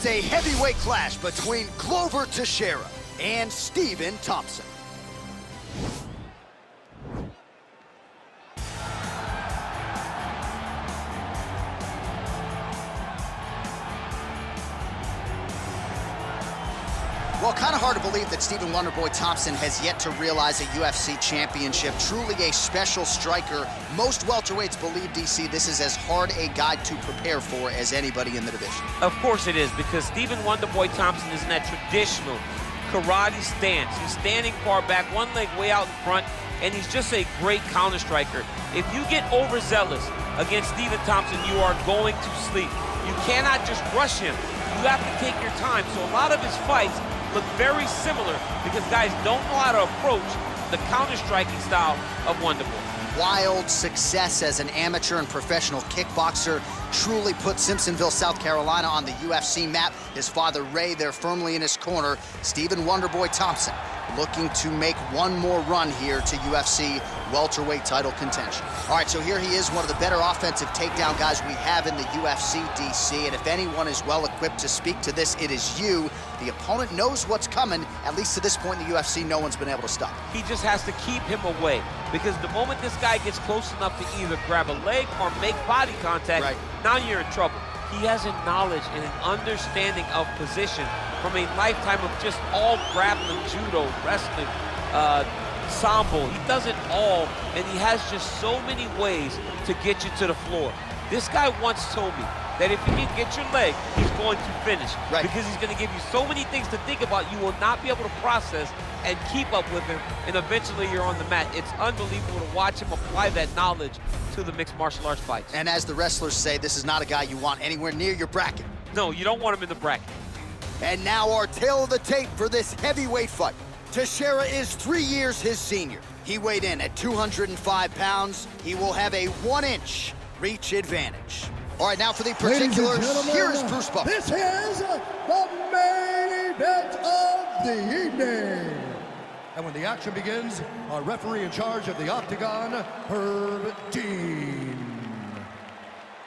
It's a heavyweight clash between Glover Teixiera and Stephen Thompson. Well, kind of hard to believe that Stephen Wonderboy Thompson has yet to realize a UFC championship. Truly a special striker. Most welterweights believe, DC, this is as hard a guy to prepare for as anybody in the division. Of course it is, because Stephen Wonderboy Thompson is in that traditional karate stance. He's standing far back, one leg way out in front, and he's just a great counter striker. If you get overzealous against Stephen Thompson, you are going to sleep. You cannot just rush him. You have to take your time. So a lot of his fights look very similar because guys don't know how to approach the counter-striking style of Wonderboy. Wild success as an amateur and professional kickboxer truly put Simpsonville, South Carolina on the UFC map. His father, Ray, there firmly in his corner. Stephen Wonderboy Thompson looking to make one more run here to UFC welterweight title contention. All right, so here he is, one of the better offensive takedown guys we have in the UFC, DC, and if anyone is well-equipped to speak to this, it is you. The opponent knows what's coming. At least to this point in the UFC, no one's been able to stop him. He just has to keep him away, because the moment this guy gets close enough to either grab a leg or make body contact, now you're in trouble. He has a knowledge and an understanding of position from a lifetime of just all grappling, judo, wrestling, sambo. He does it all, and he has just so many ways to get you to the floor. This guy once told me that if you can get your leg, he's going to finish. Because he's going to give you so many things to think about, you will not be able to process and keep up with him, and eventually you're on the mat. It's unbelievable to watch him apply that knowledge to the mixed martial arts fights. And as the wrestlers say, this is not a guy you want anywhere near your bracket. No, you don't want him in the bracket. And now our tail of the tape for this heavyweight fight. Teixiera is 3 years his senior. He weighed in at 205 pounds. He will have a 1-inch reach advantage. All right, now for the particulars, here is Bruce Buffer. This is the main event of the evening. And when the action begins, our referee in charge of the Octagon, Herb Dean.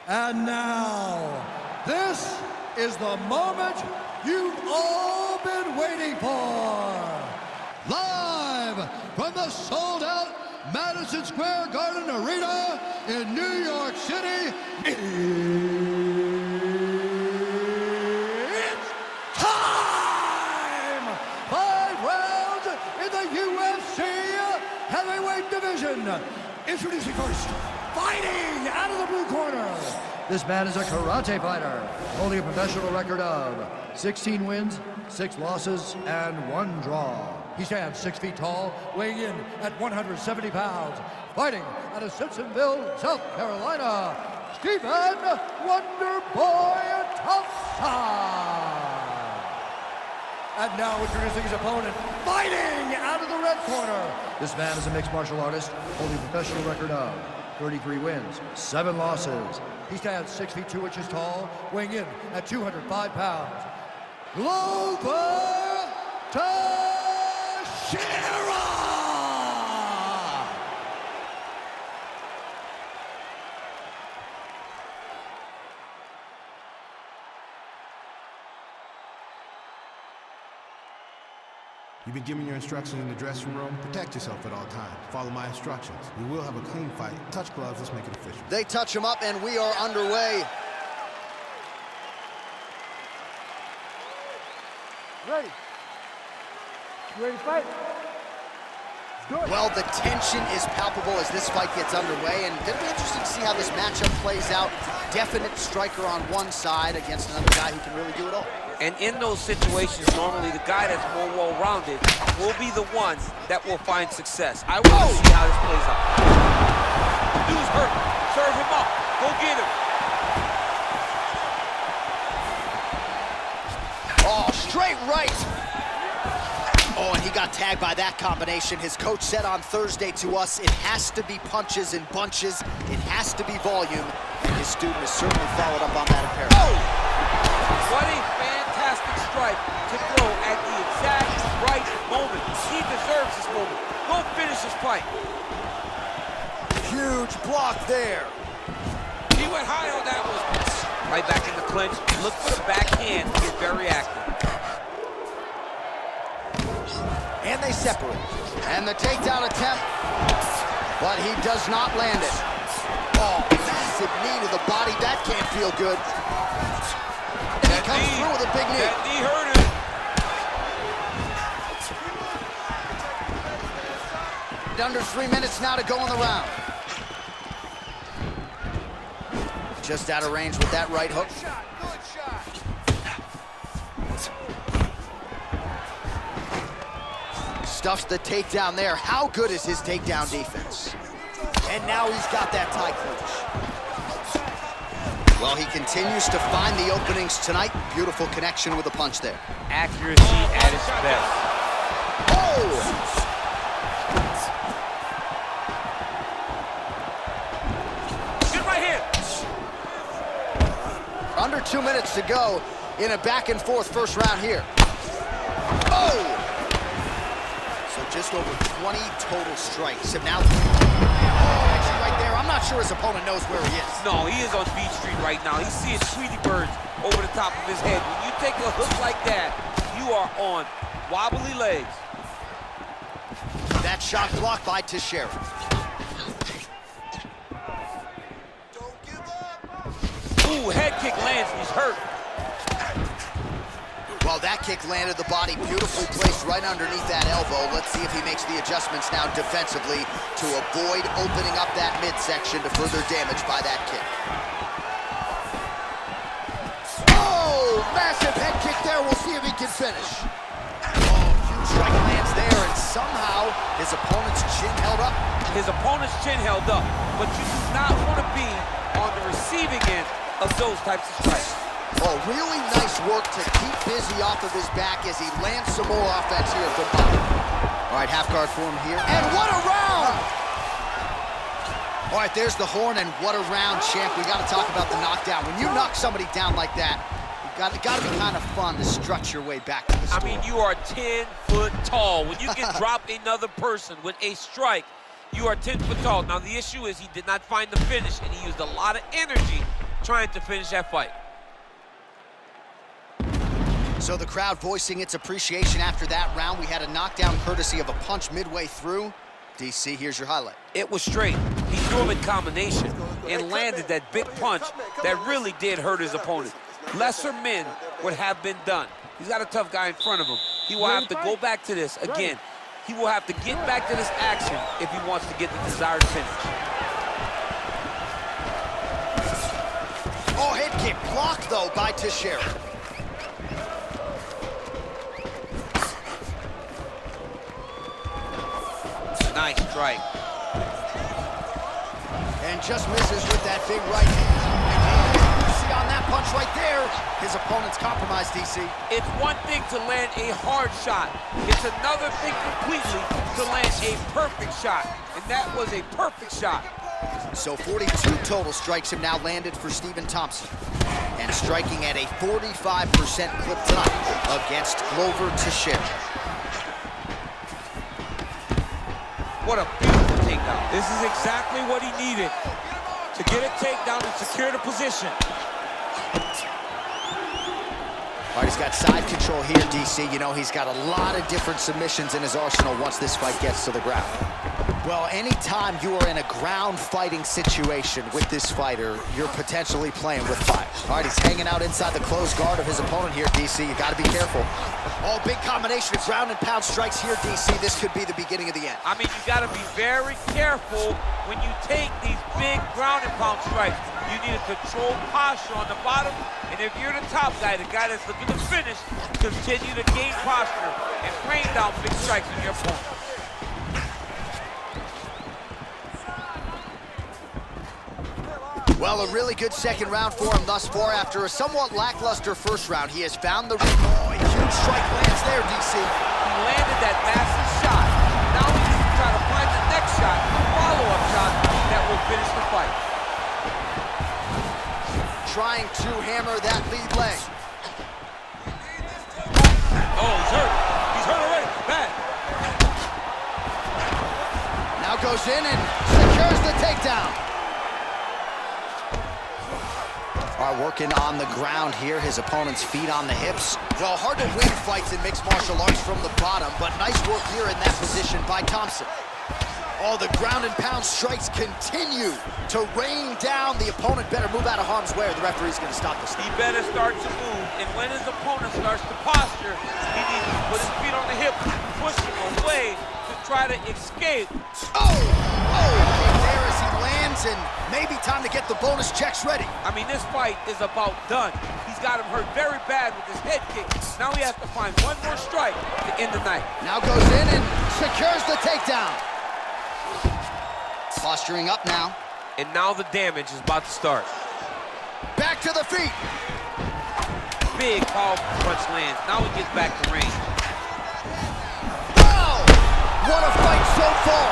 And now, this is the moment you've all been waiting for. Live from the sold-out Madison Square Garden Arena in New York City, it's time! 5 rounds in the UFC heavyweight division. Introducing first, fighting out of the blue corner. This man is a karate fighter, holding a professional record of 16 wins, 6 losses, and 1 draw. He stands 6 feet tall, weighing in at 170 pounds. Fighting out of Simpsonville, South Carolina, Stephen Wonderboy Thompson. And now introducing his opponent, fighting out of the red corner. This man is a mixed martial artist, holding a professional record of 33 wins, 7 losses. He stands 6 feet 2 inches tall, weighing in at 205 pounds. Glover Teixiera! You've been given your instructions in the dressing room. Protect yourself at all times. Follow my instructions. We will have a clean fight. Touch gloves. Let's make it official. They touch him up, and we are underway. Ready? You ready to fight? Well, the tension is palpable as this fight gets underway, and it'll be interesting to see how this matchup plays out. Definite striker on one side against another guy who can really do it all. And in those situations, normally the guy that's more well-rounded will be the one that will find success. I want to see how this plays out. Dude's hurt. Serve him up. Go get him. Oh, straight right. Oh, and he got tagged by that combination. His coach said on Thursday to us, it has to be punches and bunches. It has to be volume. And his student has certainly followed up on that apparently. Oh! What a fantastic strike to throw at the exact right moment. He deserves this moment. Go finish this fight. Huge block there. He went high on that one. Right back in the clinch. Look for the backhand to get very active. And they separate. And the takedown attempt, but he does not land it. Oh, massive knee to the body. That can't feel good. And he comes through with a big knee. That knee hurt him. Under 3 minutes now to go in the round. Just out of range with that right hook. Stuffs the takedown there. How good is his takedown defense? And now he's got that tie clinch. Well, he continues to find the openings tonight. Beautiful connection with a punch there. Accuracy at its best. Oh! Under 2 minutes to go in a back-and-forth first round here. Oh! So just over 20 total strikes. And now, actually right there, I'm not sure his opponent knows where he is. No, he is on Beach Street right now. He's seeing Tweety birds over the top of his head. When you take a hook like that, you are on wobbly legs. That shot blocked by Teixiera. Ooh, head kick lands and he's hurt. Well, that kick landed the body beautifully placed right underneath that elbow. Let's see if he makes the adjustments now defensively to avoid opening up that midsection to further damage by that kick. Oh, massive head kick there. We'll see if he can finish. Oh, huge strike lands there, and somehow his opponent's chin held up. His opponent's chin held up, but you do not want to be on the receiving end of those types of strikes. Oh, really nice work to keep busy off of his back as he lands some more offense here from bottom. All right, half guard for him here. And what a round! All right, there's the horn, and what a round, champ. We got to talk about the knockdown. When you knock somebody down like that, it got to be kind of fun to strut your way back to the score. I mean, you are 10 foot tall. When you can drop another person with a strike, you are 10 foot tall. Now, the issue is he did not find the finish, and he used a lot of energy trying to finish that fight. So the crowd voicing its appreciation after that round. We had a knockdown courtesy of a punch midway through. DC, here's your highlight. It was straight. He threw him in combination and landed that big punch that really did hurt his opponent. Lesser men would have been done. He's got a tough guy in front of him. He will have to go back to this again. He will have to get back to this action if he wants to get the desired finish. Oh, head kick blocked, though, by Teixiera. Nice strike. And just misses with that big right hand. See on that punch right there, his opponent's compromised, DC. It's one thing to land a hard shot. It's another thing completely to land a perfect shot. And that was a perfect shot. So 42 total strikes have now landed for Stephen Thompson. And striking at a 45% clip tonight against Glover Teixiera. What a beautiful takedown. This is exactly what he needed to get a takedown and secure the position. All right, he's got side control here, DC. You know, he's got a lot of different submissions in his arsenal once this fight gets to the ground. Well, anytime you are in a ground fighting situation with this fighter, you're potentially playing with fire. All right, he's hanging out inside the closed guard of his opponent here, DC. You got to be careful. Oh, big combination of ground and pound strikes here, DC. This could be the beginning of the end. I mean, you got to be very careful when you take these big ground and pound strikes. You need a controlled posture on the bottom, and if you're the top guy, the guy that's looking to finish, continue to gain posture and rain down big strikes on your opponent. Well, a really good second round for him thus far. After a somewhat lackluster first round, he has found the... Oh, a huge strike lands there, DC. He landed that massive shot. Now he needs to try to find the next shot, a follow-up shot that will finish the fight. Trying to hammer that lead leg. Oh, he's hurt. He's hurt already. Bad. Now goes in and secures the takedown. All right, working on the ground here. His opponent's feet on the hips. Well, hard to win fights in mixed martial arts from the bottom, but nice work here in that position by Thompson. Oh, the ground and pound strikes continue to rain down. The opponent better move out of harm's way or the referee's going to stop this. He better start to move, and when his opponent starts to posture, he needs to put his feet on the hip, push him away to try to escape. Oh, there as he lands, and maybe time to get the bonus checks ready. I mean, this fight is about done. He's got him hurt very bad with his head kick. Now he has to find one more strike to end the night. Now goes in and secures the takedown. Posturing up now. And now the damage is about to start. Back to the feet. Big, powerful punch lands. Now he gets back to range. Oh! What a fight so far.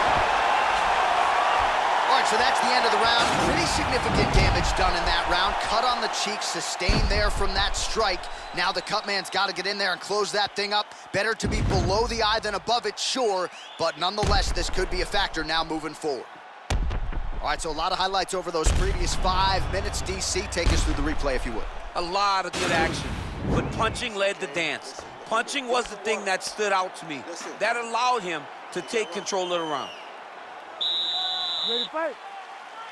All right, so that's the end of the round. Pretty significant damage done in that round. Cut on the cheek, sustained there from that strike. Now the cut man's got to get in there and close that thing up. Better to be below the eye than above it, sure. But nonetheless, this could be a factor now moving forward. All right, so a lot of highlights over those previous 5 minutes. DC, take us through the replay if you would. A lot of good action, but punching led the dance. Punching was the thing that stood out to me. That allowed him to take control of the round. Ready to fight?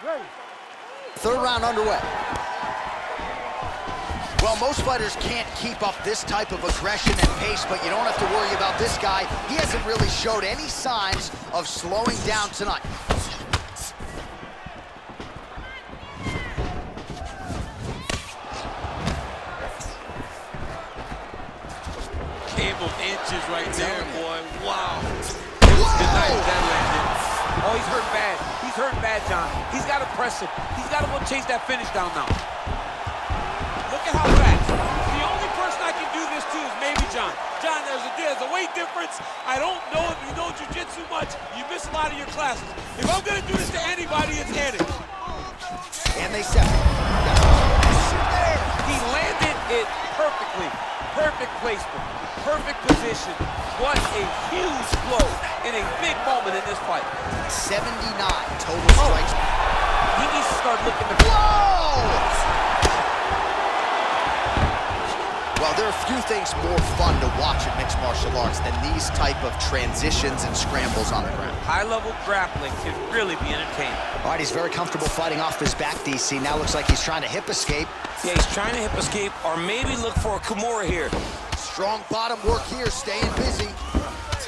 Ready. Third round underway. Well, most fighters can't keep up this type of aggression and pace, but you don't have to worry about this guy. He hasn't really showed any signs of slowing down tonight. Game of inches right there, boy. Wow. It was good night that landed. Oh, he's hurt bad. He's hurt bad, John. He's got to press it. He's got to go chase that finish down now. Look at how fast. The only person I can do this to is maybe John. John, there's a weight difference. I don't know if you know jiu-jitsu much. You miss a lot of your classes. If I'm going to do this to anybody, it's Eddie. And they separate. He landed it perfectly. Perfect placement. Perfect position. What a huge blow in a big moment in this fight. 79 total strikes. He needs to start looking to... Whoa! Well, there are a few things more fun to watch in mixed martial arts than these type of transitions and scrambles on the ground. High-level grappling can really be entertaining. All right, he's very comfortable fighting off his back, DC. Now looks like he's trying to hip escape. Yeah, he's trying to hip escape or maybe look for a Kimura here. Strong bottom work here, staying busy.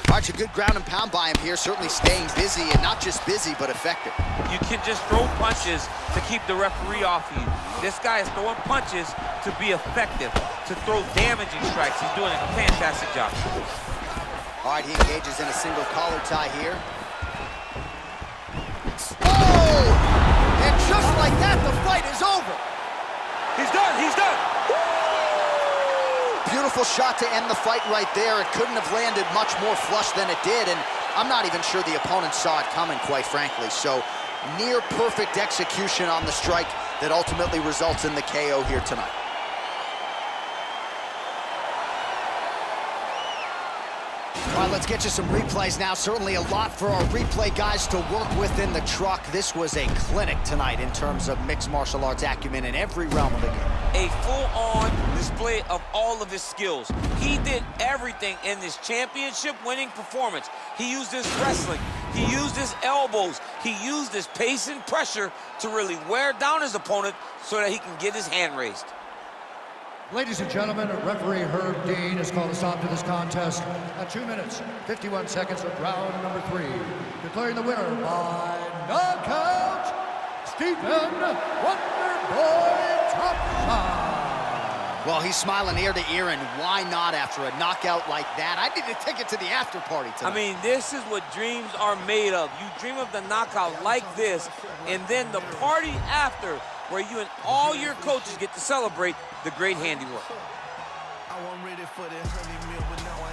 All right, a good ground and pound by him here, certainly staying busy, and not just busy, but effective. You can just throw punches to keep the referee off you. This guy is throwing punches to be effective, to throw damaging strikes. He's doing a fantastic job. All right, he engages in a single collar tie here. Oh! And just like that, the fight is over. He's done, he's done. Beautiful shot to end the fight right there. It couldn't have landed much more flush than it did, and I'm not even sure the opponent saw it coming, quite frankly. So, near perfect execution on the strike that ultimately results in the KO here tonight. All right, let's get you some replays now. Certainly a lot for our replay guys to work with in the truck. This was a clinic tonight in terms of mixed martial arts acumen in every realm of the game. A full-on display of all of his skills. He did everything in this championship-winning performance. He used his wrestling. He used his elbows. He used his pace and pressure to really wear down his opponent so that he can get his hand raised. Ladies and gentlemen, referee Herb Dean has called a stop to this contest at 2 minutes, 51 seconds of round number 3. Declaring the winner by knockout, Stephen Wonderboy Thompson. Well, he's smiling ear to ear, and why not after a knockout like that? I need a ticket to the after party tonight. I mean, this is what dreams are made of. You dream of the knockout like this, and then the party after, where you and all your coaches get to celebrate the great handiwork. I wasn't ready for that honey meal, but now I